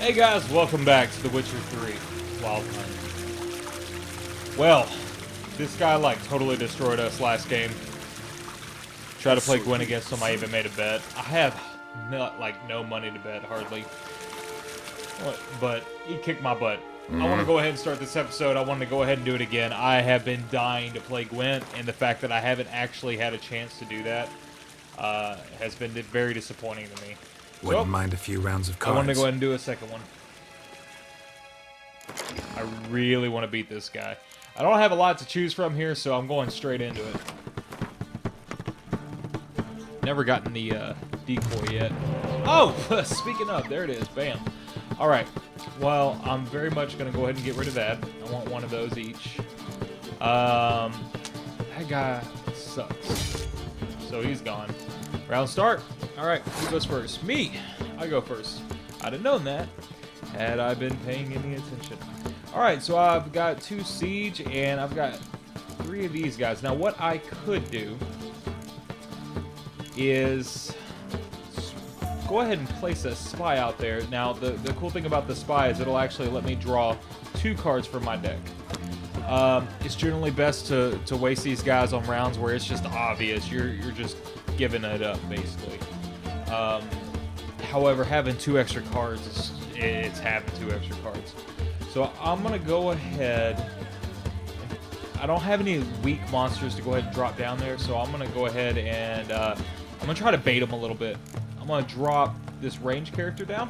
Hey guys, welcome back to The Witcher 3 Wild Hunt. Well, this guy like totally destroyed us last game. Tried to play Gwyn against him, I even made a bet. I have no money to bet, hardly. But he kicked my butt. I want to go ahead and start this episode. I wanted to go ahead and do it again. I have been dying to play Gwyn, and the fact that I haven't actually had a chance to do that has been very disappointing to me. Wouldn't mind a few rounds of cards. I want to go ahead and do a second one. I really want to beat this guy. I don't have a lot to choose from here, so I'm going straight into it. Never gotten the decoy yet. Oh, speaking of, there it is. Bam. All right. Well, I'm very much going to go ahead and get rid of that. I want one of those each. That guy sucks. So he's gone. Round start. All right, who goes first? Me. I go first. I'd have known that had I been paying any attention. All right, so I've got 2 siege and I've got 3 of these guys. Now, what I could do is go ahead and place a spy out there. Now, the cool thing about the spy is it'll actually let me draw 2 cards from my deck. It's generally best to waste these guys on rounds where it's just obvious. You're just giving it up, basically. However, having 2 extra cards, it's having 2 extra cards. So I'm going to go ahead. I don't have any weak monsters to go ahead and drop down there, so I'm going to go ahead and I'm going to try to bait them a little bit. I'm going to drop this range character down.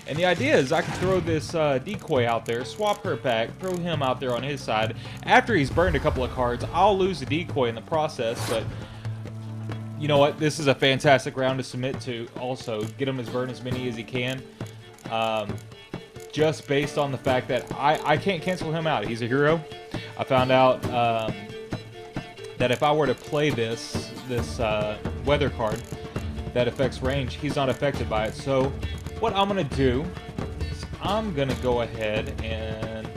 And the idea is I can throw this decoy out there, swap her back, throw him out there on his side. After he's burned a couple of cards, I'll lose the decoy in the process, but you know what? This is a fantastic round to submit to also. Get him as burn as many as he can. Just based on the fact that I can't cancel him out. He's a hero. I found out that if I were to play this weather card that affects range, he's not affected by it. So what I'm going to do is I'm going to go ahead and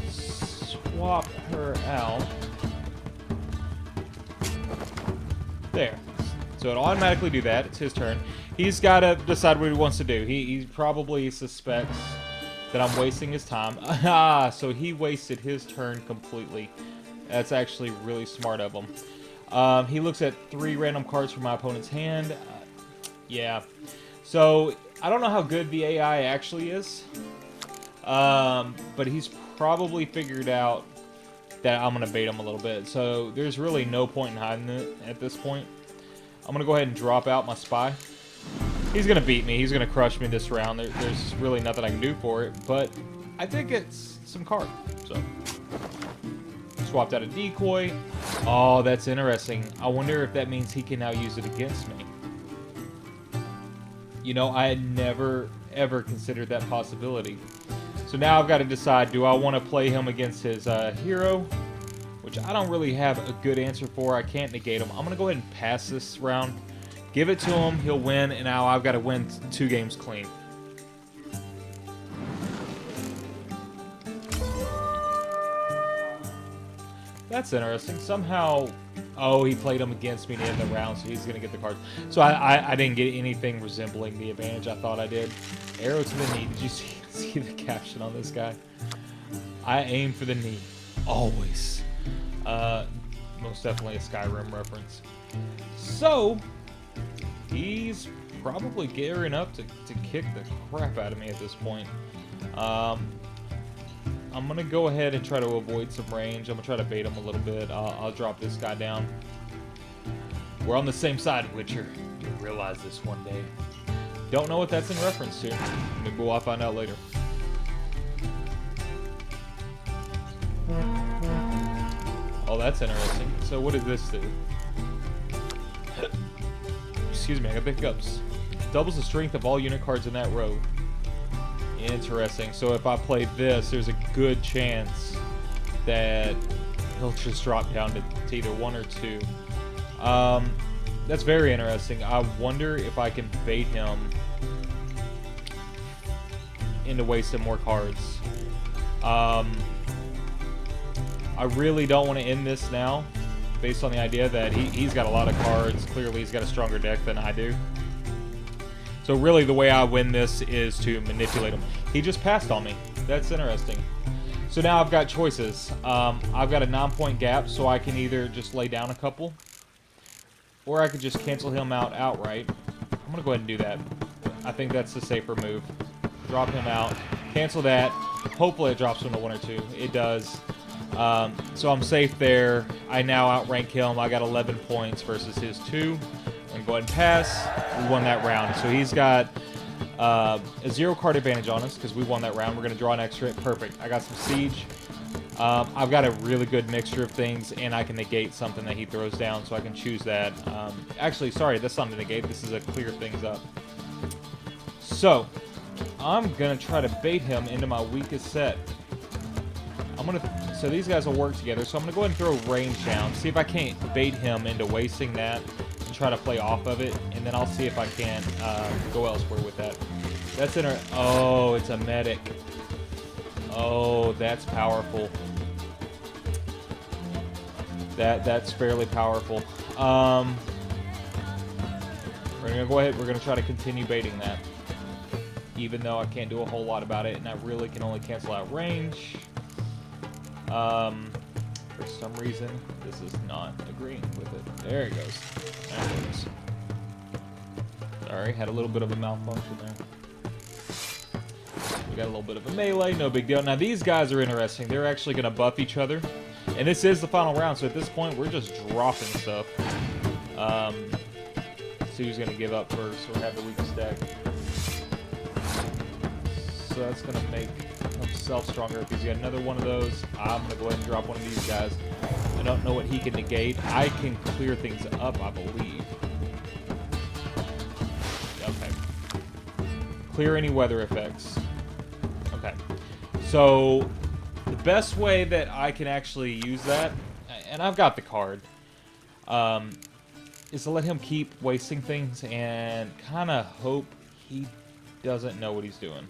swap her out. There. So it'll automatically do that. It's his turn. He's got to decide what he wants to do. He probably suspects that I'm wasting his time. So he wasted his turn completely. That's actually really smart of him. He looks at 3 random cards from my opponent's hand. Yeah. So I don't know how good the AI actually is. But he's probably figured out that I'm going to bait him a little bit. So there's really no point in hiding it at this point. I'm going to go ahead and drop out my spy. He's going to beat me. He's going to crush me this round. There's really nothing I can do for it. But I think it's some card. So swapped out a decoy. Oh, that's interesting. I wonder if that means he can now use it against me. You know, I had never, ever considered that possibility. So now I've got to decide, do I want to play him against his hero? Which I don't really have a good answer for. I can't negate him. I'm going to go ahead and pass this round. Give it to him. He'll win. And now I've got to win 2 games clean. That's interesting. Somehow... Oh, he played him against me in the round, so he's going to get the card. So I didn't get anything resembling the advantage I thought I did. Arrow to the knee. Did you see the caption on this guy? I aim for the knee. Always. Most definitely a Skyrim reference. So, he's probably gearing up to kick the crap out of me at this point. I'm going to go ahead and try to avoid some range. I'm going to try to bait him a little bit. I'll drop this guy down. We're on the same side, Witcher. You'll realize this one day. Don't know what that's in reference to. Maybe we'll find out later. Oh, that's interesting. So what does this do? Excuse me, I got hiccups. Doubles the strength of all unit cards in that row. Interesting. So if I play this, there's a good chance that he'll just drop down to either 1 or 2. That's very interesting. I wonder if I can bait him into wasting more cards. I really don't want to end this now, based on the idea that he's got a lot of cards. Clearly, he's got a stronger deck than I do. So So really the way I win this is to manipulate him. He just passed on me. That's interesting. So now I've got choices. I've got a 9-point gap, so I can either just lay down a couple, or I could just cancel him out outright. I'm going to go ahead and do that. I think that's the safer move. Drop him out. Cancel that. Hopefully it drops him to 1 or 2. It does. So I'm safe there. I now outrank him. I got 11 points versus his 2. I'm going to go ahead and pass. We won that round. So he's got a 0-card advantage on us because we won that round. We're going to draw an extra. Perfect. I got some siege. I've got a really good mixture of things, and I can negate something that he throws down, so I can choose that. Actually, sorry, that's not a negate. This is a clear things up. So, I'm going to try to bait him into my weakest set. So these guys will work together, so I'm going to go ahead and throw range down, see if I can't bait him into wasting that, and try to play off of it, and then I'll see if I can go elsewhere with that. That's in our... Oh, it's a medic. Oh, that's powerful. That's fairly powerful. We're gonna go ahead. We're gonna try to continue baiting that, even though I can't do a whole lot about it, and I really can only cancel out range. For some reason, this is not agreeing with it. There it goes. There it goes. Sorry, had a little bit of a malfunction there. We got a little bit of a melee, no big deal. Now these guys are interesting. They're actually going to buff each other. And this is the final round, so at this point we're just dropping stuff. See who's going to give up first or have the weakest deck. So that's going to make himself stronger. If he's got another one of those, I'm going to go ahead and drop one of these guys. I don't know what he can negate. I can clear things up, I believe. Okay. Clear any weather effects. Okay, so the best way that I can actually use that, and I've got the card, is to let him keep wasting things and kind of hope he doesn't know what he's doing.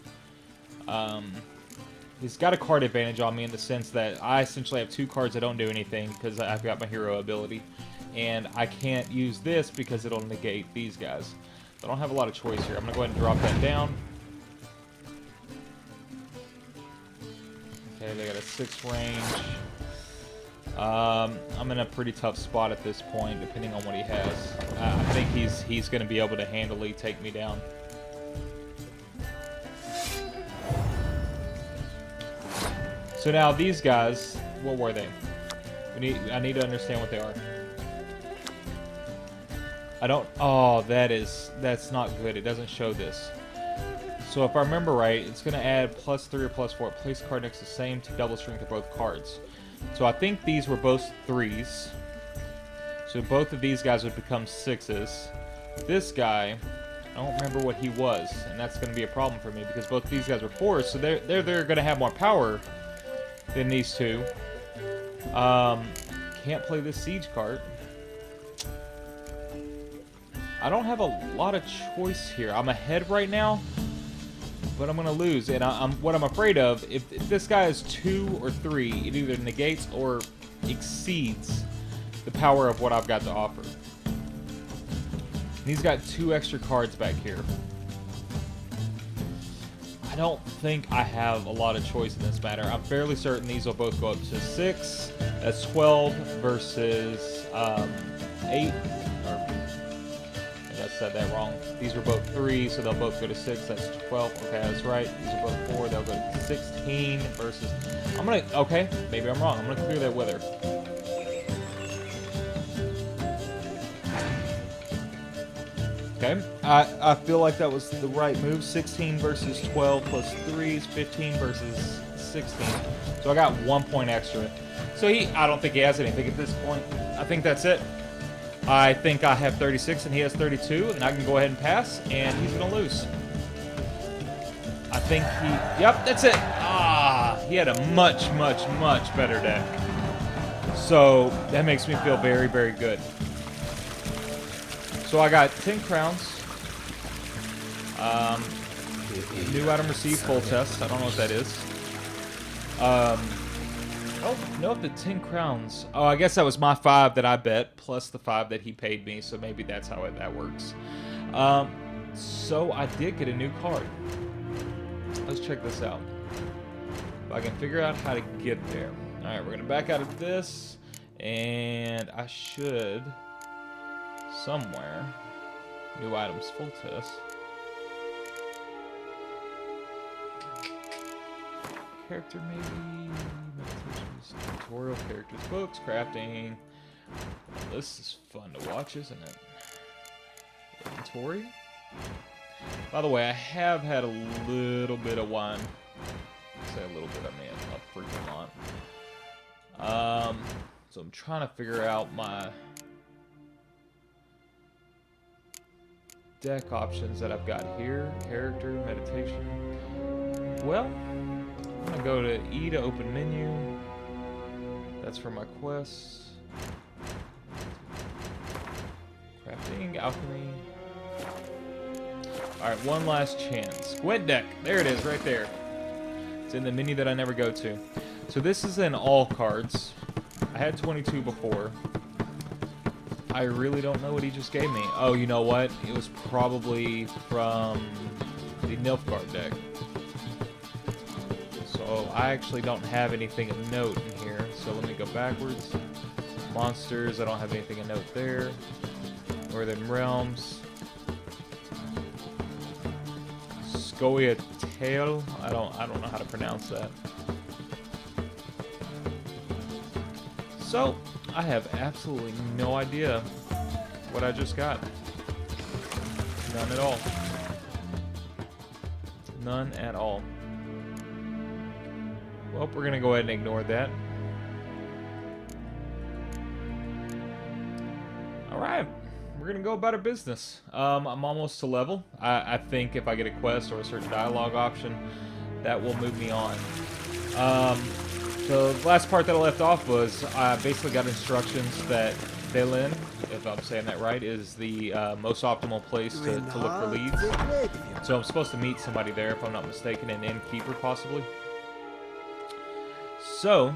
He's got a card advantage on me in the sense that I essentially have 2 cards that don't do anything because I've got my hero ability, and I can't use this because it'll negate these guys. So I don't have a lot of choice here. I'm going to go ahead and drop that down. Okay, they got a 6 range. I'm in a pretty tough spot at this point, depending on what he has. I think he's going to be able to handily take me down. So now these guys, what were they? I need to understand what they are. I don't. Oh, that's not good. It doesn't show this. So if I remember right, it's going to add +3 or +4. Place a card next to the same to double strength of both cards. So I think these were both 3s. So both of these guys would become 6s. This guy, I don't remember what he was, and that's going to be a problem for me because both of these guys were 4s. So they're going to have more power than these 2. Can't play this siege card. I don't have a lot of choice here. I'm ahead right now, but I'm going to lose. And what I'm afraid of, if this guy is 2 or 3, it either negates or exceeds the power of what I've got to offer. And he's got 2 extra cards back here. I don't think I have a lot of choice in this matter. I'm fairly certain these will both go up to 6. That's 12 versus 8. I said that wrong. These were both 3, so they'll both go to 6. That's 12. Okay, that's right. These are both 4. They'll go to 16 versus... Okay, maybe I'm wrong. I'm gonna clear that wither. Okay, I feel like that was the right move. 16 versus 12 plus 3 is 15 versus 16. So I got 1 point extra. So I don't think he has anything at this point. I think that's it. I think I have 36 and he has 32, and I can go ahead and pass, and he's going to lose. I think yep, that's it. He had a much, much, much better deck. So that makes me feel very, very good. So I got 10 crowns. New item received, full test. I don't know what that is. I don't know if the 10 crowns... Oh, I guess that was my 5 that I bet, plus the 5 that he paid me, so maybe that's how that works. So I did get a new card. Let's check this out. If I can figure out how to get there. Alright, we're gonna back out of this, and I should somewhere. New items, full test. Character maybe, meditations, tutorial, characters, books, crafting. Well, this is fun to watch, isn't it? Inventory. By the way, I have had a little bit of wine. Say a little bit, I mean a freaking lot. So I'm trying to figure out my deck options that I've got here. Character, meditation. Well, I'm gonna go to E to open menu. That's for my quests. Crafting, alchemy. Alright, one last chance. Squid deck. There it is, right there. It's in the menu that I never go to. So this is in all cards. I had 22 before. I really don't know what he just gave me. Oh, you know what? It was probably from the Nilfgaard deck. So I actually don't have anything of note in here. So let me go backwards. Monsters, I don't have anything of note there. Northern Realms. Scoia'tael. I don't know how to pronounce that. So I have absolutely no idea what I just got. None at all. None at all. Well, we're gonna go ahead and ignore that. Alright. We're gonna go about our business. I'm almost to level. I think if I get a quest or a certain dialogue option, that will move me on. The last part that I left off was I basically got instructions that Velen, if I'm saying that right, is the most optimal place to look for leads. So I'm supposed to meet somebody there, if I'm not mistaken, an innkeeper possibly. So,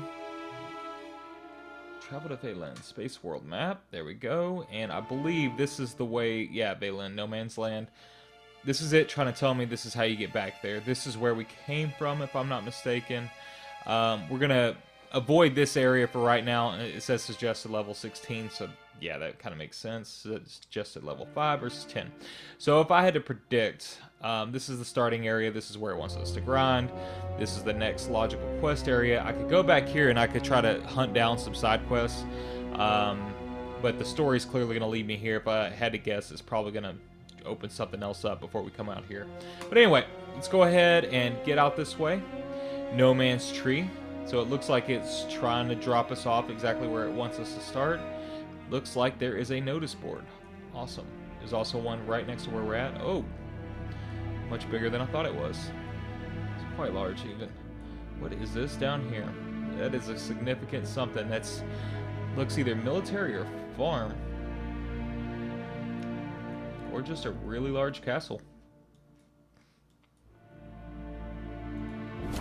travel to Velen, Space World map. There we go. And I believe this is the way, yeah, Velen, No Man's Land. This is it trying to tell me this is how you get back there. This is where we came from, if I'm not mistaken. We're going to avoid this area for right now. It says suggested level 16, so yeah, that kind of makes sense. It's just at level 5 versus 10. So if I had to predict, this is the starting area. This is where it wants us to grind. This is the next logical quest area. I could go back here and I could try to hunt down some side quests. But the story's clearly going to lead me here. If I had to guess, it's probably going to open something else up before we come out here. But anyway, let's go ahead and get out this way. No Man's Tree. So it looks like it's trying to drop us off exactly where it wants us to start. Looks like there is a notice board. Awesome. There's also one right next to where we're at. Oh, much bigger than I thought it was. It's quite large even. What is this down here? That is a significant something. That's looks either military or farm. Or just a really large castle.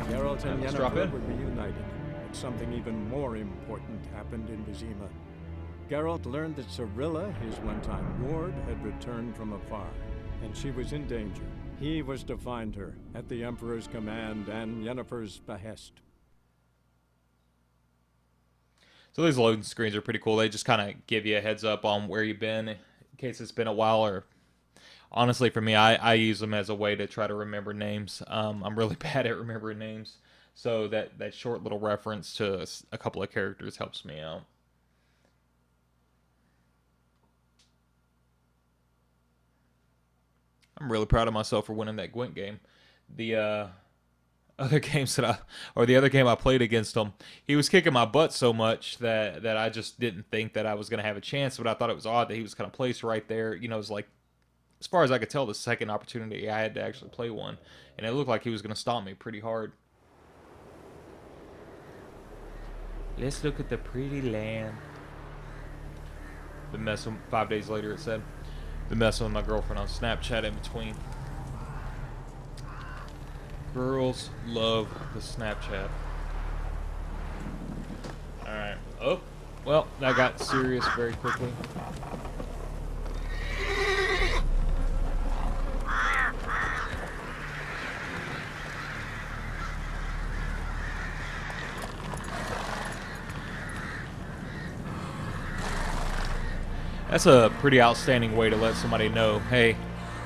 Geralt and Let's drop Yennefer in. were reunited, but something even more important happened in Vizima. Geralt learned that Cirilla, his one-time ward, had returned from afar, and she was in danger. He was to find her, at the Emperor's command and Yennefer's behest. So these loading screens are pretty cool. They just kind of give you a heads up on where you've been in case it's been a while. Or honestly, for me, I use them as a way to try to remember names. I'm really bad at remembering names. So that short little reference to a couple of characters helps me out. I'm really proud of myself for winning that Gwent game. The other games the other game I played against him, he was kicking my butt so much that I just didn't think that I was going to have a chance. But I thought it was odd that he was kind of placed right there. You know, it was like, as far as I could tell, the second opportunity I had to actually play one. And it looked like he was going to stomp me pretty hard. Let's look at the pretty land. Been messing 5 days later, it said. Been messing with my girlfriend on Snapchat in between. Girls love the Snapchat. Alright. Oh, well, that got serious very quickly. That's a pretty outstanding way to let somebody know, hey,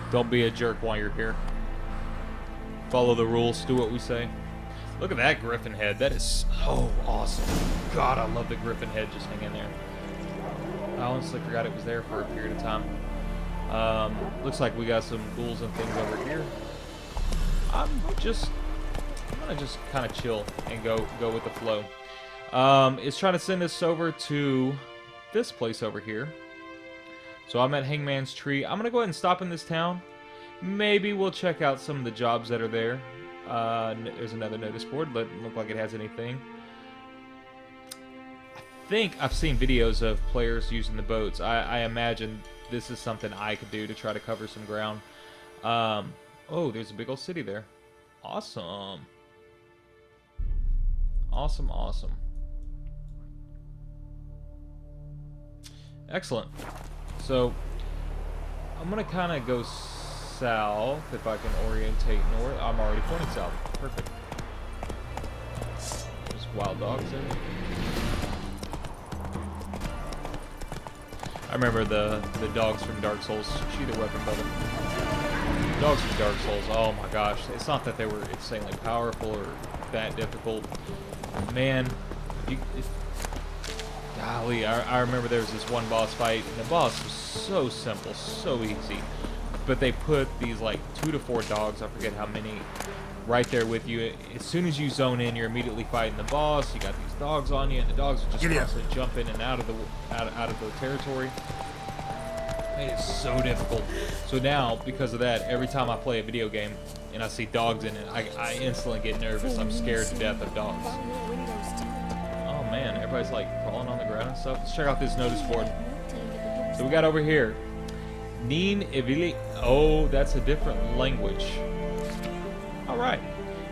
don't be a jerk while you're here. Follow the rules, do what we say. Look at that griffin head. That is so awesome. God, I love the griffin head just hanging there. I honestly forgot it was there for a period of time. Looks like we got some ghouls and things over here. I'm gonna just kind of chill and go with the flow. It's trying to send us over to this place over here. So I'm at Hangman's Tree. I'm gonna go ahead and stop in this town. Maybe we'll check out some of the jobs that are there. There's another notice board. Doesn't look like it has anything. I think I've seen videos of players using the boats. I imagine this is something I could do to try to cover some ground. Oh, there's a big old city there. Awesome. Awesome, awesome. Excellent. So, I'm going to kind of go south if I can orientate north. I'm already pointing south. Perfect. There's wild dogs there. I remember the dogs from Dark Souls. Shoot a weapon, brother. Dogs from Dark Souls. Oh my gosh. It's not that they were insanely powerful or that difficult. Man, golly, I remember there was this one boss fight, and the boss was so simple, so easy. But they put these like 2 to 4 dogs, I forget how many, right there with you. As soon as you zone in, you're immediately fighting the boss. You got these dogs on you, and the dogs are just constantly jumping in and out of the territory. It is so difficult. So now, because of that, every time I play a video game and I see dogs in it, I instantly get nervous. I'm scared to death of dogs. Oh man, everybody's like crawling on the ground and stuff. Let's check out this notice board. So we got over here, Nin Evili. Oh, that's a different language. All right.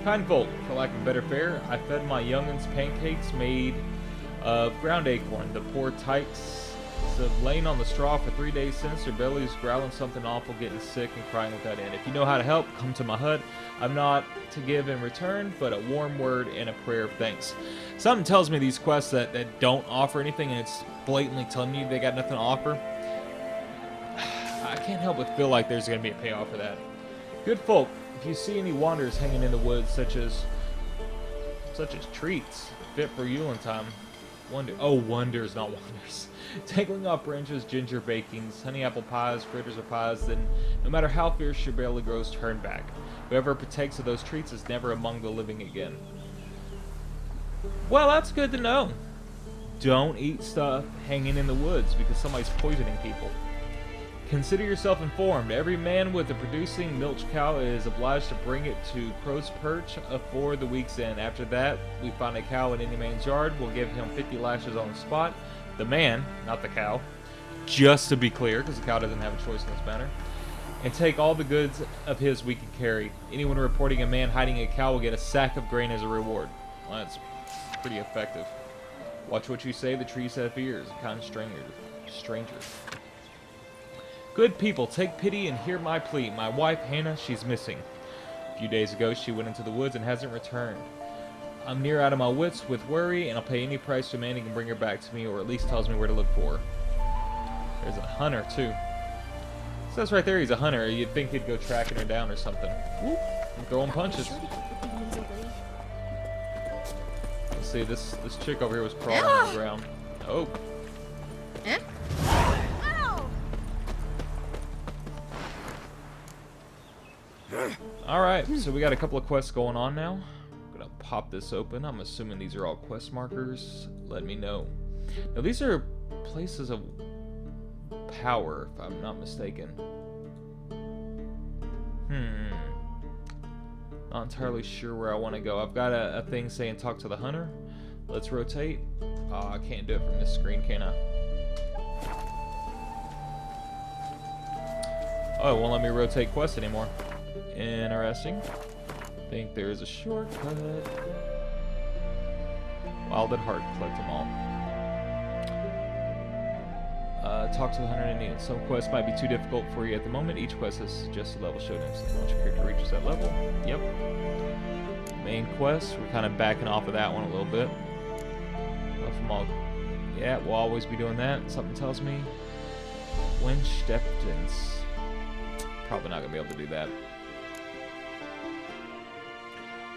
Kind folk, for lack of a better fare, I fed my young'uns pancakes made of ground acorn. The poor tykes have lain on the straw for 3 days since, their bellies growling something awful, getting sick and crying without end. If you know how to help, come to my hut. I'm not to give in return, but a warm word and a prayer of thanks. Something tells me these quests that don't offer anything, and it's blatantly telling you they got nothing to offer. I can't help but feel like there's going to be a payoff for that. Good folk, if you see any wanderers hanging in the woods, such as treats fit for Yule time, wonders, not wonders. Tangling off branches, ginger bakings, honey apple pies, fritters or pies, then no matter how fierce your belly grows, turn back. Whoever partakes of those treats is never among the living again. Well, that's good to know. Don't eat stuff hanging in the woods because somebody's poisoning people. Consider yourself informed. Every man with a producing milch cow is obliged to bring it to Crow's Perch for the week's end. After that, we find a cow in any man's yard. We'll give him 50 lashes on the spot. The man, not the cow, just to be clear, because the cow doesn't have a choice in this matter, and take all the goods of his we can carry. Anyone reporting a man hiding a cow will get a sack of grain as a reward. Well, that's pretty effective. Watch what you say, the trees have ears, a kind stranger. Good people, take pity and hear my plea. My wife, Hannah, she's missing. A few days ago, she went into the woods and hasn't returned. I'm near out of my wits with worry, and I'll pay any price to a man who can bring her back to me, or at least tells me where to look for her. There's a hunter, too. It says right there he's a hunter. You'd think he'd go tracking her down or something. Whoop, I'm throwing punches. Let's see, this chick over here was crawling on the ground. Oh. Alright, so we got a couple of quests going on now. I'm gonna pop this open. I'm assuming these are all quest markers. Let me know. Now these are places of power, if I'm not mistaken. Not entirely sure where I want to go. I've got a thing saying talk to the hunter. Let's rotate. Oh, I can't do it from this screen, can I? Oh, it won't let me rotate quests anymore. Interesting. I think there is a shortcut. Wild at heart, collect them all. Talk to the hunter and need. Some quests might be too difficult for you at the moment. Each quest has suggested level showed instantly once your character reaches that level. Yep. Main quest, we're kind of backing off of that one a little bit. Yeah, we'll always be doing that. Something tells me. When Steptons. Probably not gonna be able to do that.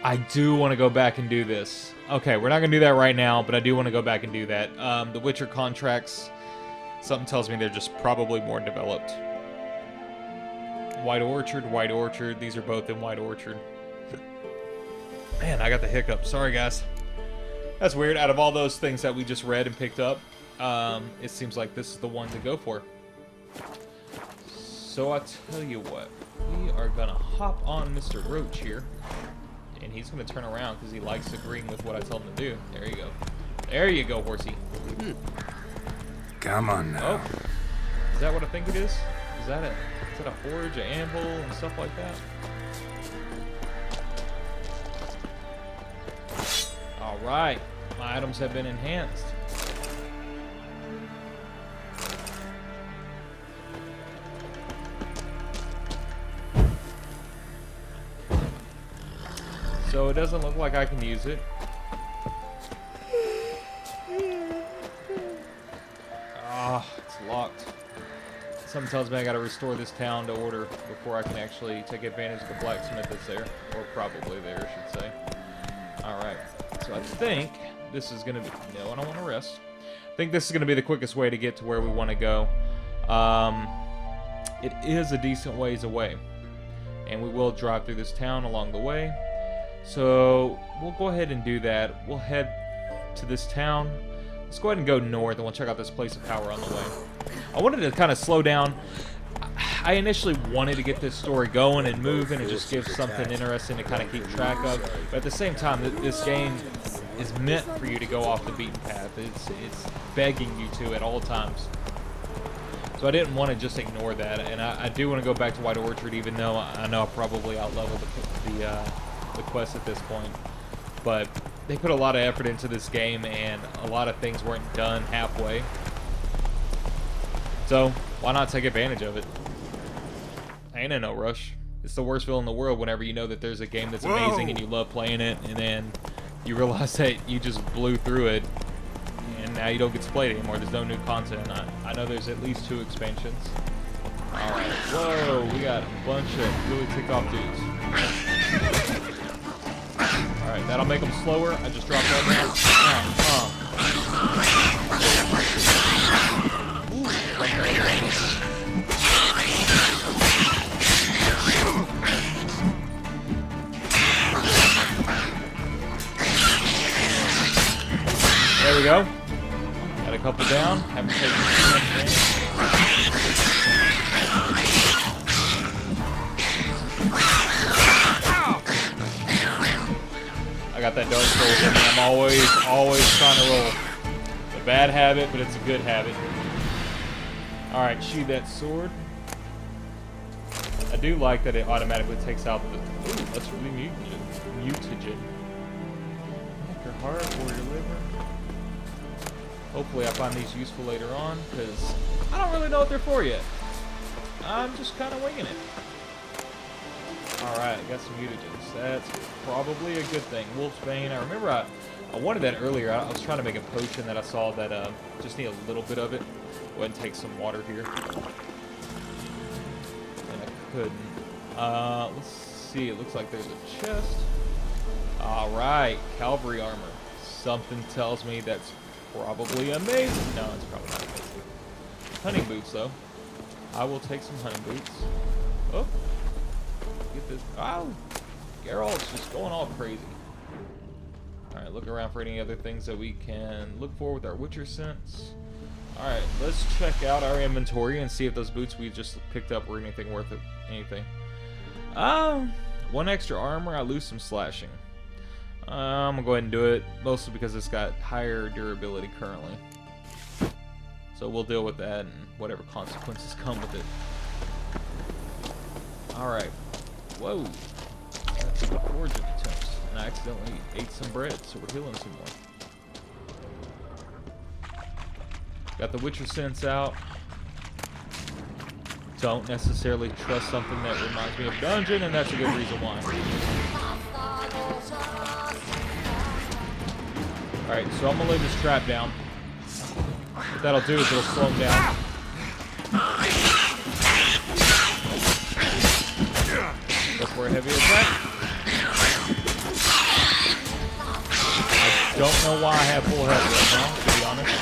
I do want to go back and do this. Okay, we're not gonna do that right now, but I do want to go back and do that. The Witcher contracts, something tells me they're just probably more developed. White Orchard. These are both in White Orchard. Man, I got the hiccup. Sorry, guys. That's weird. Out of all those things that we just read and picked up, it seems like this is the one to go for. So I tell you what, we are gonna hop on Mr. Roach here, and he's gonna turn around because he likes agreeing with what I told him to do. There you go. There you go, horsey. Come on now. Oh, is that what I think it is? Is that a forge, an anvil, and stuff like that? All right, my items have been enhanced. So it doesn't look like I can use it. Ah, it's locked. Something tells me I gotta restore this town to order before I can actually take advantage of the blacksmith that's there. Or probably there, I should say. Alright, so I think this is gonna be... No, I don't want to rest. I think this is gonna be the quickest way to get to where we want to go. It is a decent ways away. And we will drive through this town along the way. So we'll go ahead and do that. We'll head to this town. Let's go ahead and go north, and we'll check out this place of power on the way. I wanted to kind of slow down. I initially wanted to get this story going and moving and just give something interesting to kind of keep track of. But at the same time, this game is meant for you to go off the beaten path. It's begging you to at all times. So I didn't want to just ignore that, and I do want to go back to White Orchard, even though I know I probably outleveled the quest at this point. But they put a lot of effort into this game, and a lot of things weren't done halfway. So why not take advantage of it? I ain't in no rush. It's the worst feeling in the world whenever you know that there's a game that's amazing and you love playing it, and then you realize that you just blew through it, and now you don't get to play it anymore. There's no new content. I know there's at least 2 expansions. Alright, whoa, we got a bunch of really ticked off dudes. Alright, that'll make them slower. I just dropped that down. There we go. Got a couple down. Haven't taken too much damage. I got that dark soul in me. I'm always trying to roll. It's a bad habit, but it's a good habit. Alright, sheathe that sword. I do like that it automatically takes out the... Ooh, that's really mutagen. Your heart or your liver. Hopefully I find these useful later on, because I don't really know what they're for yet. I'm just kind of winging it. Alright, got some mutagens. That's probably a good thing. Wolf's Bane. I remember I wanted that earlier. I was trying to make a potion that I saw that just need a little bit of it. Go ahead and take some water here. And I couldn't. Let's see. It looks like there's a chest. Alright, cavalry armor. Something tells me that's probably amazing. No, it's probably not amazing. Hunting boots, though. I will take some hunting boots. Oh. Get this. Oh. Geralt's just going all crazy. Alright, look around for any other things that we can look for with our Witcher sense. Alright, let's check out our inventory and see if those boots we just picked up were anything worth it. Anything. 1 extra armor, I lose some slashing. I'm gonna go ahead and do it, mostly because it's got higher durability currently. So we'll deal with that and whatever consequences come with it. Alright. Whoa. That's the foraging attempts. And I accidentally ate some bread, so we're healing some more. Got the Witcher sense out. Don't necessarily trust something that reminds me of dungeon, and that's a good reason why. Alright, so I'm gonna lay this trap down. What that'll do is it'll slow him down. for a heavy attack. I don't know why I have full health right now, to be honest.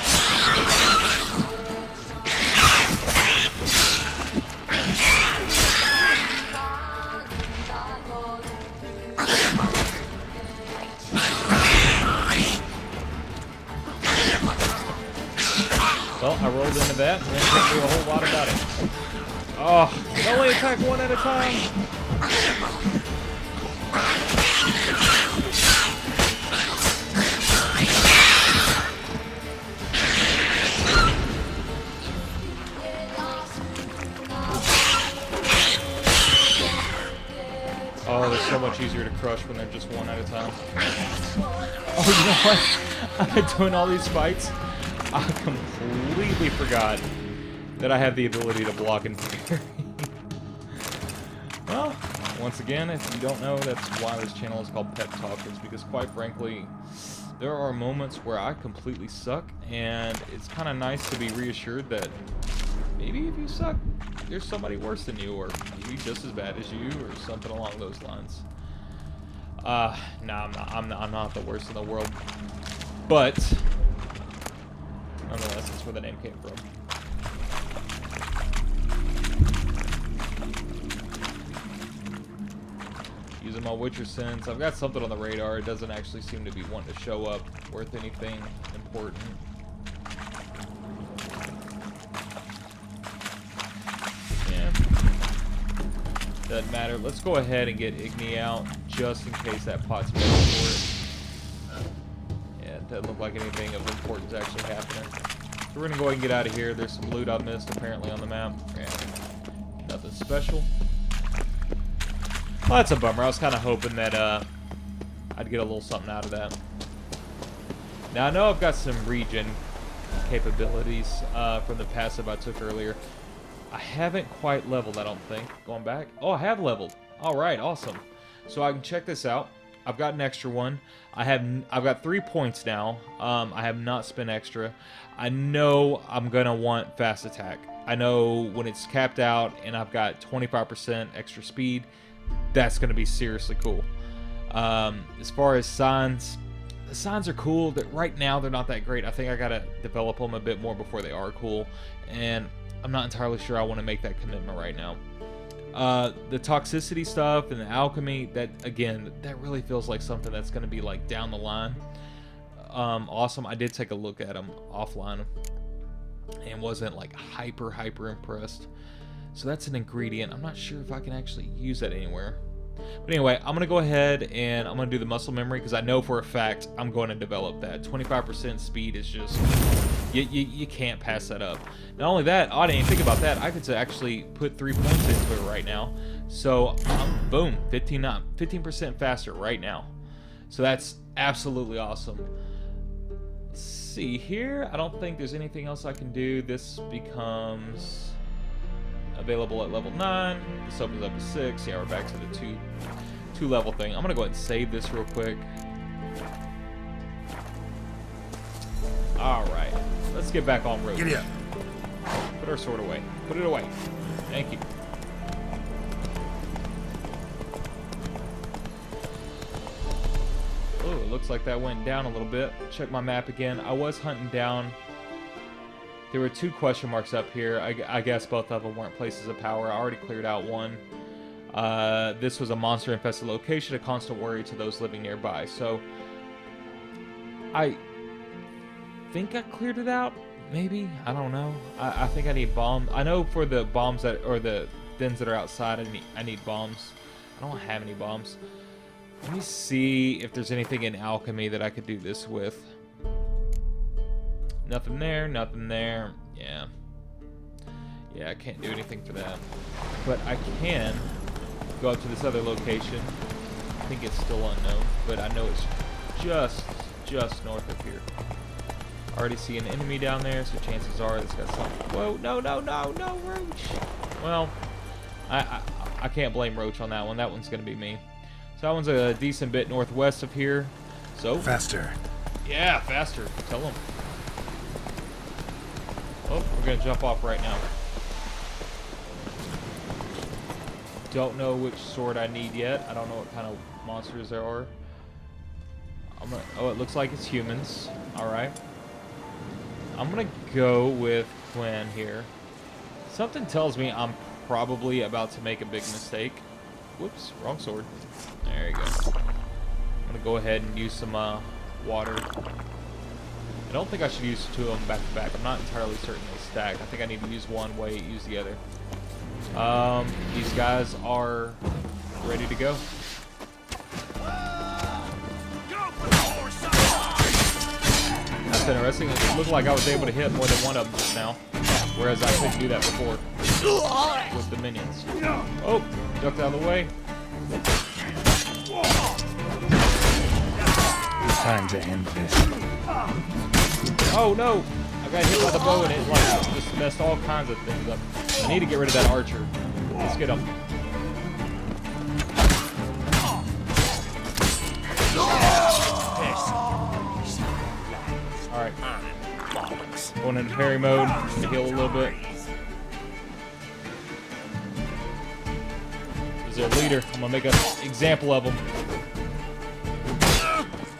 Well, I rolled into that and then can't do a whole lot about it. Oh, it only attack one at a time. Oh, they're so much easier to crush when they're just one at a time. Oh, you know what? I've been doing all these fights. I completely forgot that I have the ability to block and parry. Well, once again, if you don't know, that's why this channel is called Pep Talk. It's because, quite frankly, there are moments where I completely suck, and it's kind of nice to be reassured that maybe if you suck, there's somebody worse than you, or maybe just as bad as you, or something along those lines. No, I'm not the worst in the world, but nonetheless, that's where the name came from. Using my Witcher sense, I've got something on the radar. It doesn't actually seem to be wanting to show up worth anything important. Yeah, doesn't matter. Let's go ahead and get Igni out just in case that pot's better for it. Yeah, it doesn't look like anything of importance actually happening. So we're gonna go ahead and get out of here. There's some loot I missed apparently on the map. Yeah, nothing special. Well, that's a bummer. I was kind of hoping that I'd get a little something out of that. Now, I know I've got some regen capabilities from the passive I took earlier. I haven't quite leveled, I don't think. Going back. Oh, I have leveled. All right, awesome. So I can check this out. I've got an extra one. I've got 3 points now. I have not spent extra. I know I'm gonna want fast attack. I know when it's capped out and I've got 25% extra speed, that's going to be seriously cool. As far as signs, the signs are cool. That right now they're not that great. I think I got to develop them a bit more before they are cool, and I'm not entirely sure I want to make that commitment right now. The toxicity stuff and the alchemy, that again, that really feels like something that's going to be like down the line. Awesome. I did take a look at them offline and wasn't like hyper impressed. So that's an ingredient. I'm not sure if I can actually use that anywhere. But anyway, I'm going to go ahead and I'm going to do the muscle memory because I know for a fact I'm going to develop that. 25% speed is just, you can't pass that up. Not only that, I didn't even think about that. I could actually put 3 points into it right now. So, boom, 15% faster right now. So that's absolutely awesome. Let's see here. I don't think there's anything else I can do. This becomes available at level 9. This opens up to 6. Yeah, we're back to the two level thing. I'm gonna go ahead and save this real quick. Alright, let's get back on road. Giddy up. Put our sword away. Put it away. Thank you. Oh, it looks like that went down a little bit. Check my map again. I was hunting down. There were 2 question marks up here. I guess both of them weren't places of power. I already cleared out one. This was a monster-infested location, a constant worry to those living nearby. So, I think I cleared it out. Maybe? I don't know. I think I need bombs. I know for the bombs that, or the things that are outside, I need bombs. I don't have any bombs. Let me see if there's anything in alchemy that I could do this with. Nothing there, nothing there. Yeah. Yeah, I can't do anything for that. But I can go up to this other location. I think it's still unknown, but I know it's just north of here. I already see an enemy down there, so chances are it's got something. Whoa, no, Roach! Well, I can't blame Roach on that one. That one's going to be me. So that one's a decent bit northwest of here. So Faster. Yeah, faster. Tell him. Oh, we're going to jump off right now. don't know which sword I need yet. I don't know what kind of monsters there are. Oh, it looks like it's humans. Alright. I'm gonna go with Quinn here. Something tells me I'm probably about to make a big mistake. Whoops, wrong sword. There you go. I'm gonna go ahead and use some water. I don't think I should use two of them back to back. I'm not entirely certain they stack. I think I need to use one, wait, use the other. These guys are ready to go. That's interesting. It looked like I was able to hit more than one of them just now, whereas I couldn't do that before with the minions. Oh, ducked out of the way. It's time to end this. Oh no! I got hit by the bow and it like just messed all kinds of things up. I need to get rid of that archer. Let's get him. Alright. Going into parry mode to heal a little bit. This is their leader. I'm gonna make an example of him.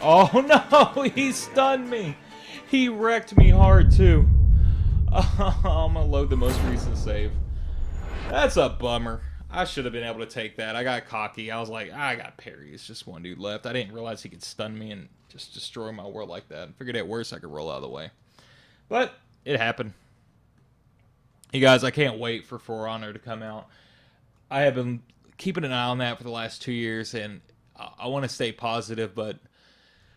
Oh no! He stunned me! He wrecked me hard too. I'm gonna load the most recent save. That's a bummer. I should have been able to take that. I got cocky. I was like, I got parry. It's just one dude left. I didn't realize he could stun me and just destroy my world like that. I figured at worst I could roll out of the way. But it happened. You guys, I can't wait for For Honor to come out. I have been keeping an eye on that for the last 2 years, and I want to stay positive, but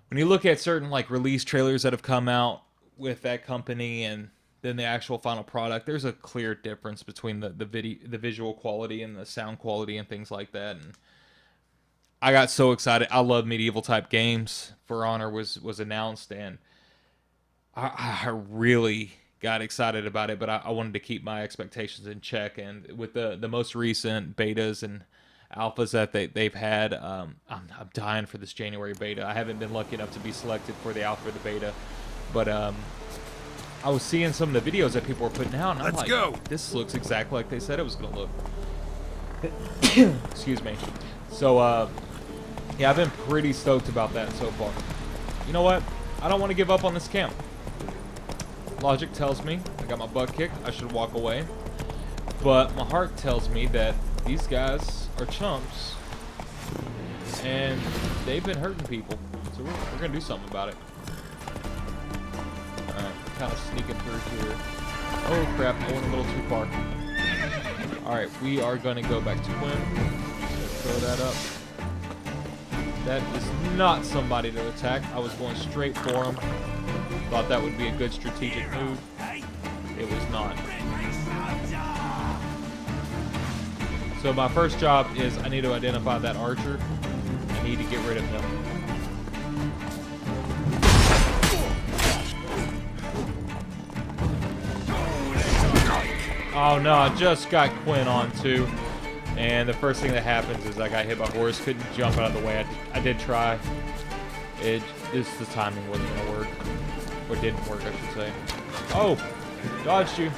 when you look at certain like release trailers that have come out with that company and then the actual final product, there's a clear difference between the visual quality and the sound quality and things like that. And I got so excited. I love medieval type games. For Honor was announced, and I really got excited about it, but I wanted to keep my expectations in check. And with the most recent betas and alphas that they've had, I'm dying for this January beta. I haven't been lucky enough to be selected for the alpha or the beta, but I was seeing some of the videos that people were putting out, and I'm like, this looks exactly like they said it was going to look. Excuse me. So, yeah, I've been pretty stoked about that so far. You know what? I don't want to give up on this camp. Logic tells me I got my butt kicked. I should walk away. But my heart tells me that these guys are chumps, and they've been hurting people. So we're going to do something about it. Alright, kind of sneaking through here. Oh crap, I went a little too far. Alright, we are going to go back to Quinn. Throw that up. That is not somebody to attack. I was going straight for him. Thought that would be a good strategic move. It was not. So my first job is I need to identify that archer. I need to get rid of him. Oh no, I just got Quinn on too. And the first thing that happens is I got hit by a horse, couldn't jump out of the way. I did try. The timing wasn't gonna work. Or didn't work, I should say. Oh! Dodged you.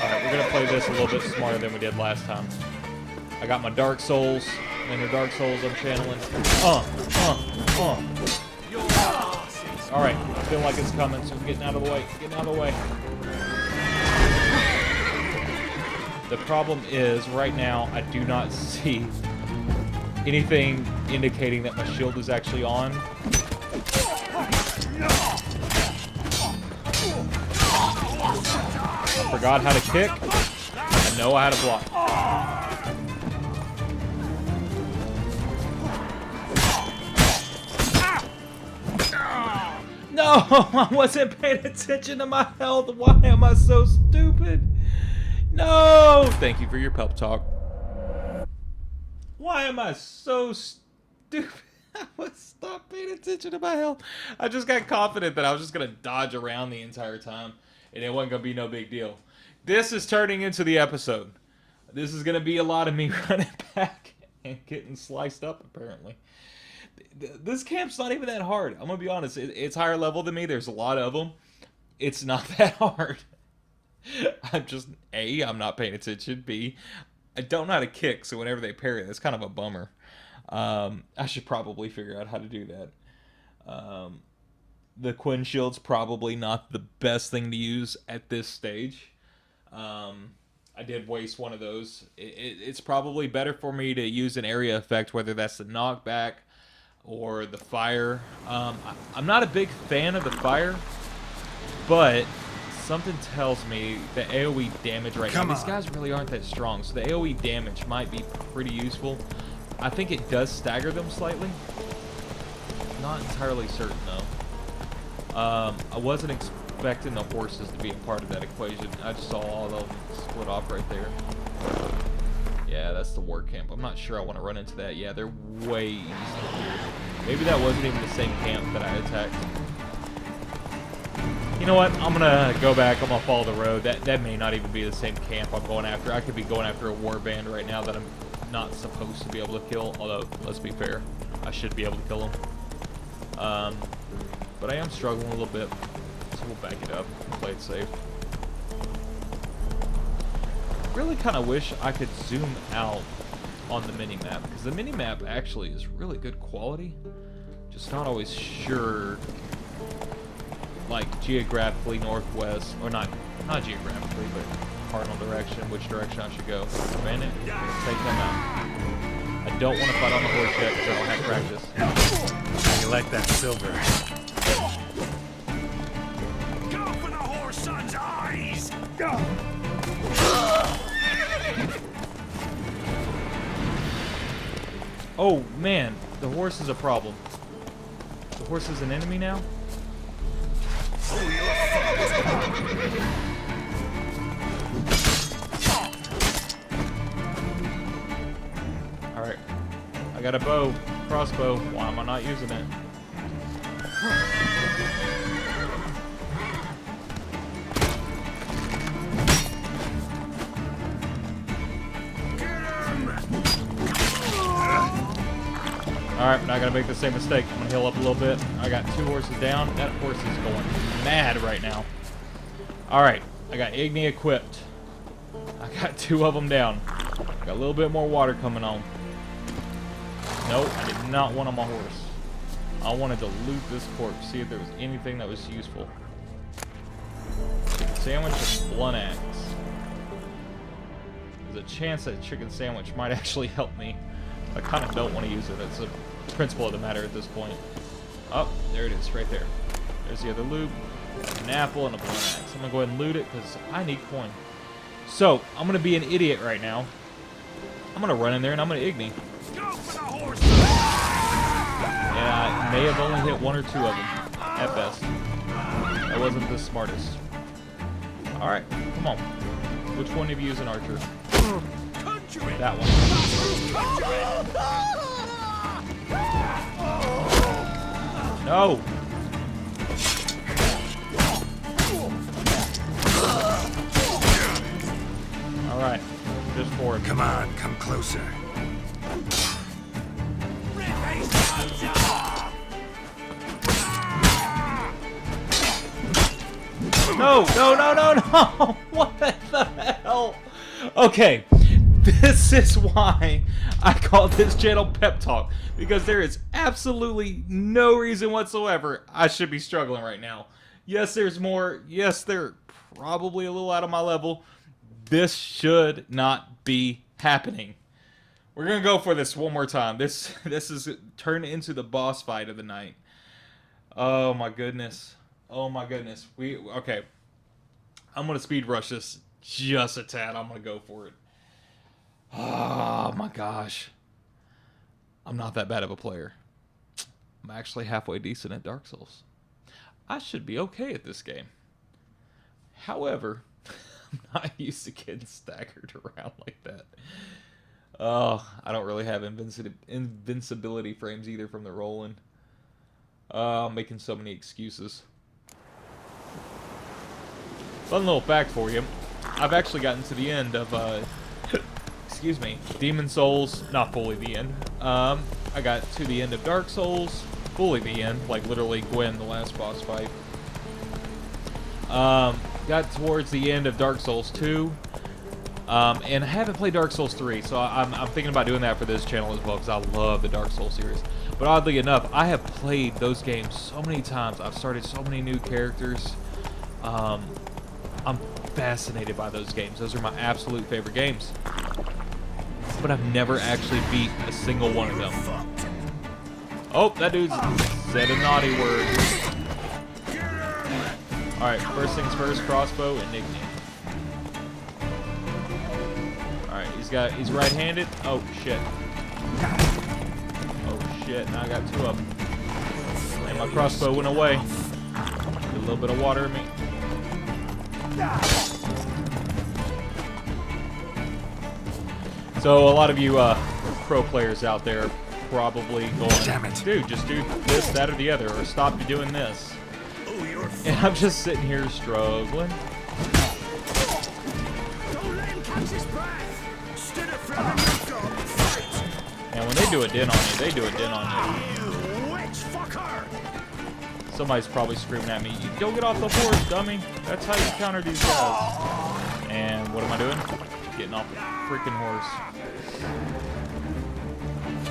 Alright, we're gonna play this a little bit smarter than we did last time. I got my Dark Souls. And the Dark Souls I'm channeling. Alright, I feel like it's coming, so I'm getting out of the way. Getting out of the way. The problem is, right now, I do not see anything indicating that my shield is actually on. I forgot how to kick. I know I had to block. No, I wasn't paying attention to my health. Why am I so stupid? No! Thank you for your pep talk. Why am I so stupid? I was stop paying attention to my health. I just got confident that I was just going to dodge around the entire time, and it wasn't going to be no big deal. This is turning into the episode. This is going to be a lot of me running back and getting sliced up, apparently. This camp's not even that hard. I'm going to be honest. It's higher level than me. There's a lot of them. it's not that hard. I'm not paying attention. B, I don't know how to kick, so whenever they parry, that's kind of a bummer. I should probably figure out how to do that. The Quinn Shield's probably not the best thing to use at this stage. I did waste one of those. It's probably better for me to use an area effect, whether that's the knockback or the fire. I'm not a big fan of the fire, but something tells me the AoE damage right now, these guys really aren't that strong, so the AoE damage might be pretty useful. I think it does stagger them slightly. Not entirely certain, though. I wasn't expecting the horses to be a part of that equation. I just saw all of them split off right there. Yeah, that's the war camp. I'm not sure I want to run into that. Yeah, they're way east of here. Maybe that wasn't even the same camp that I attacked. You know what? I'm gonna go back. I'm gonna follow the road. That may not even be the same camp I'm going after. I could be going after a war band right now that I'm not supposed to be able to kill. Although, let's be fair, I should be able to kill them. But I am struggling a little bit, so we'll back it up and play it safe. Really kind of wish I could zoom out on the mini-map, because the mini-map actually is really good quality. Just not always sure, like, geographically northwest, or not geographically, but cardinal direction, which direction I should go. Bandit, take them out. I don't want to fight on the horse yet because I don't have practice. You like that silver? Go for the horse son's eyes! Go! Oh man, the horse is a problem. The horse is an enemy now? Alright. I got a bow. Crossbow. Why am I not using it? Alright, not gonna make the same mistake. I'm gonna heal up a little bit. I got 2 horses down. That horse is going mad right now. Alright, I got Igni equipped. I got 2 of them down. Got a little bit more water coming on. Nope, I did not want on my horse. I wanted to loot this corpse, see if there was anything that was useful. Chicken sandwich and blunt axe. There's a chance that chicken sandwich might actually help me. I kind of don't want to use it. It's a principle of the matter at this point. Oh, there it is, right there. There's the other loot. An apple and a blunt axe. I'm going to go ahead and loot it because I need coin. So, I'm going to be an idiot right now. I'm going to run in there and I'm going to Igni. Go for the horse! Yeah, I may have only hit 1 or 2 of them, at best. I wasn't the smartest. Alright, come on. Which one of you is an archer? That one. No! Alright, just forward. Come on, come closer. No, no, no, no, no! What the hell? Okay, this is why I call this channel Pep Talk. Because there is absolutely no reason whatsoever I should be struggling right now. Yes, there's more. Yes, they're probably a little out of my level. This should not be happening. We're going to go for this one more time. This is turned into the boss fight of the night. Oh my goodness. Oh my goodness. Okay. I'm going to speed rush this just a tad. I'm going to go for it. Oh my gosh. I'm not that bad of a player. I'm actually halfway decent at Dark Souls. I should be okay at this game. However, I'm not used to getting staggered around like that. Oh, I don't really have invincibility frames either from the rolling. I'm making so many excuses. Fun little fact for you. I've actually gotten to the end of, excuse me, Demon Souls. Not fully the end. I got to the end of Dark Souls. Fully the end. Like, literally Gwen, the last boss fight. Got towards the end of Dark Souls 2. And I haven't played Dark Souls 3, so I'm thinking about doing that for this channel as well, because I love the Dark Souls series. But oddly enough, I have played those games so many times. I've started so many new characters. I'm fascinated by those games. Those are my absolute favorite games. But I've never actually beat a single one of them. Oh, that dude said a naughty word. Alright, first things first, crossbow and Igni. Alright, he's right-handed. Oh shit. Oh shit, now I got two of them. And my crossbow went away. Get a little bit of water in me. So a lot of you pro players out there are probably going, damn it, dude, just do this, that, or the other, or stop doing this. And I'm just sitting here struggling. Don't let him catch his breath. Stood it from the gun. Fight. And when they do a din on you, they do a din on you. You witch fucker. Somebody's probably screaming at me, "Go get off the horse, dummy." That's how you counter these guys. And what am I doing? Getting off the freaking horse.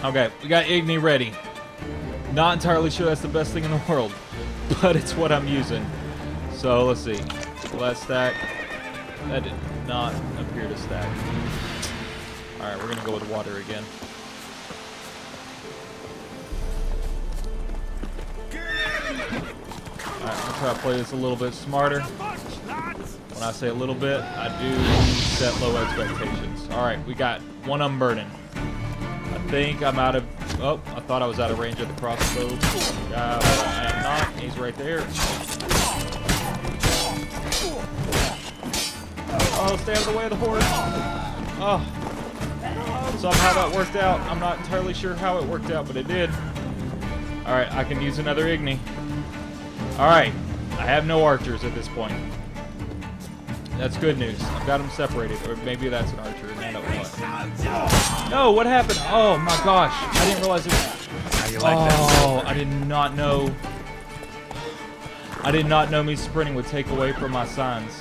Okay, we got Igni ready. Not entirely sure that's the best thing in the world, but it's what I'm using. So let's see. Will that stack? That did not appear to stack. Alright, we're gonna go with water again. Alright, I'm gonna try to play this a little bit smarter. When I say a little bit, I do set low expectations. Alright, we got one of them burning. I think I'm out of... Oh, I thought I was out of range of the crossbow. But I am not. He's right there. Oh, stay out of the way of the horse. Oh. Somehow that worked out. I'm not entirely sure how it worked out, but it did. Alright, I can use another Igni. Alright, I have no archers at this point. That's good news. I've got them separated, or maybe that's an archer. And what? No, what happened? Oh my gosh, I didn't realize it. How you like that? I did not know. I did not know me sprinting would take away from my signs.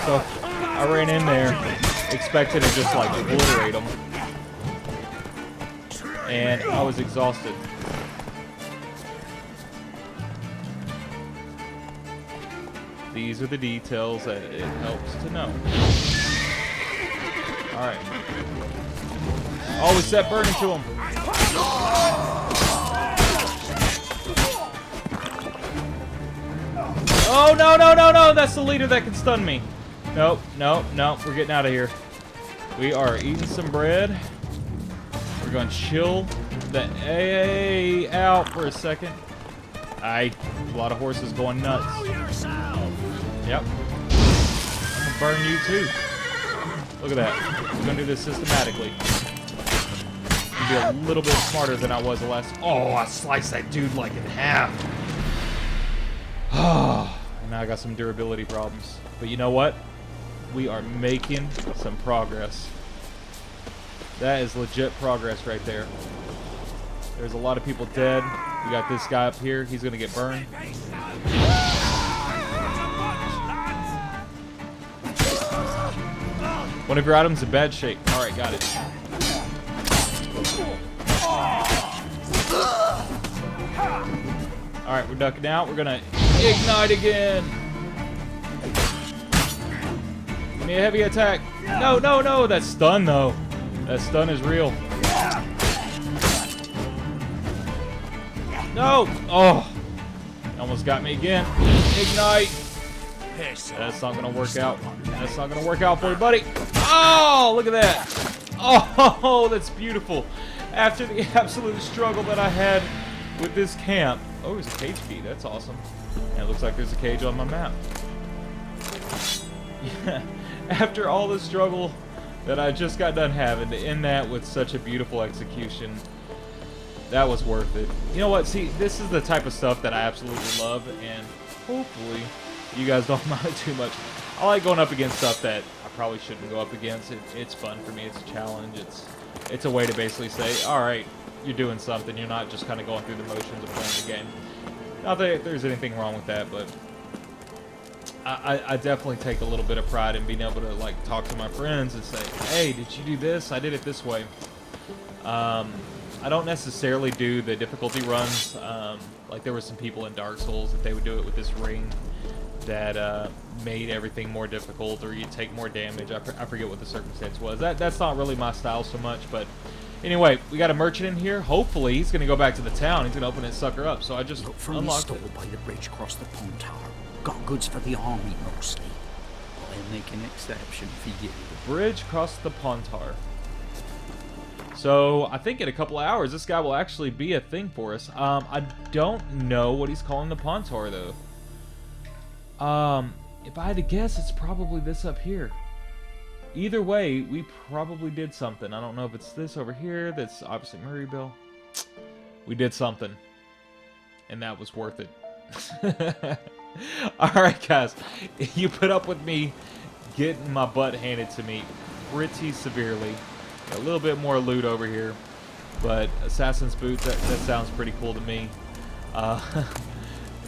So I ran in there, expecting to just like obliterate them, and I was exhausted. These are the details that it helps to know. Alright. Oh, we set burning to him. Oh, no, no, no, no! That's the leader that can stun me. Nope, nope, nope. We're getting out of here. We are eating some bread. We're going to chill the A out for a second. A lot of horses going nuts. Yep. I'm gonna burn you too. Look at that. I'm gonna do this systematically. I'm gonna be a little bit smarter than I was the last. Oh, I sliced that dude like in half. And now I got some durability problems. But you know what? We are making some progress. That is legit progress right there. There's a lot of people dead. We got this guy up here. He's gonna get burned. One of your items in bad shape. Alright, got it. Alright, we're ducking out. We're gonna ignite again. Give me a heavy attack. No, no, no. That stun, though. That stun is real. No! Oh! Almost got me again. Ignite! That's not gonna work out. That's not gonna work out for you, buddy. Oh, look at that. Oh, that's beautiful. After the absolute struggle that I had with this camp. Oh, there's a cage key. That's awesome. And it looks like there's a cage on my map. Yeah. After all the struggle that I just got done having, to end that with such a beautiful execution, that was worth it. You know what? See, this is the type of stuff that I absolutely love, and hopefully you guys don't mind it too much. I like going up against stuff that I probably shouldn't go up against. It's fun for me. It's a challenge. It's a way to basically say, all right, you're doing something. You're not just kind of going through the motions of playing the game. Not that there's anything wrong with that, but I definitely take a little bit of pride in being able to like talk to my friends and say, hey, did you do this? I did it this way. I don't necessarily do the difficulty runs. Like there were some people in Dark Souls that they would do it with this ring that made everything more difficult, or you take more damage. I forget what the circumstance was. That's not really my style so much, but anyway, we got a merchant in here. Hopefully he's gonna go back to the town. He's gonna open his sucker up. So I just Look for me unlocked stall it. by the bridge across the pond tower. Got goods for the army mostly. But I'll make an exception for you. Bridge across the Pontar. So I think in a couple of hours this guy will actually be a thing for us. I don't know what he's calling the Pontar though. If I had to guess, it's probably this up here. Either way, we probably did something. I don't know if it's this over here. That's obviously Murrayville. We did something, and that was worth it. Alright guys, you put up with me getting my butt handed to me pretty severely. A little bit more loot over here, but Assassin's Boots, that sounds pretty cool to me.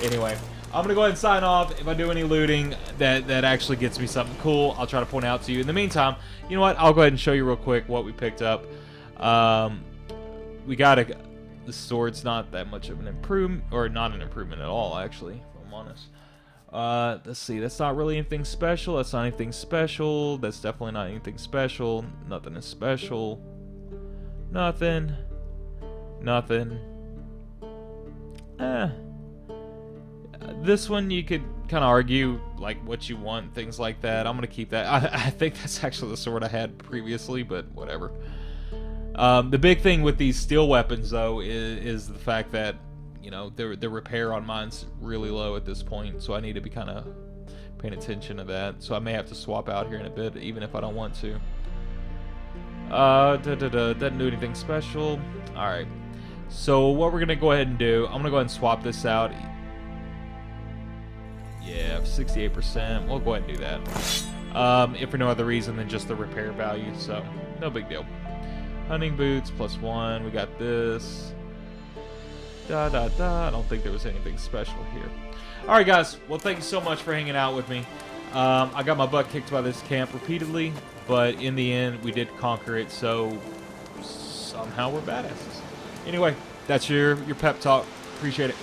Anyway, I'm going to go ahead and sign off. If I do any looting that actually gets me something cool, I'll try to point out to you. In the meantime, you know what? I'll go ahead and show you real quick what we picked up. We got the sword's not that much of an improvement, or not an improvement at all, actually, if I'm honest. Let's see, that's not really anything special. That's not anything special. That's definitely not anything special. Nothing is special. Nothing. Nothing. This one you could kind of argue like what you want, things like that. I'm gonna keep that. I think that's actually the sword I had previously, but whatever. The big thing with these steel weapons though is the fact that, you know, the repair on mine's really low at this point, so I need to be kind of paying attention to that. So I may have to swap out here in a bit, even if I don't want to. Doesn't do anything special. All right. So what we're gonna go ahead and do, I'm gonna go ahead and swap this out. Yeah, 68%. We'll go ahead and do that. If for no other reason than just the repair value, so no big deal. Hunting boots +1. We got this. I don't think there was anything special here. Alright guys, well thank you so much for hanging out with me. I got my butt kicked by this camp repeatedly, but in the end we did conquer it, so somehow we're badasses. Anyway, that's your pep talk. Appreciate it.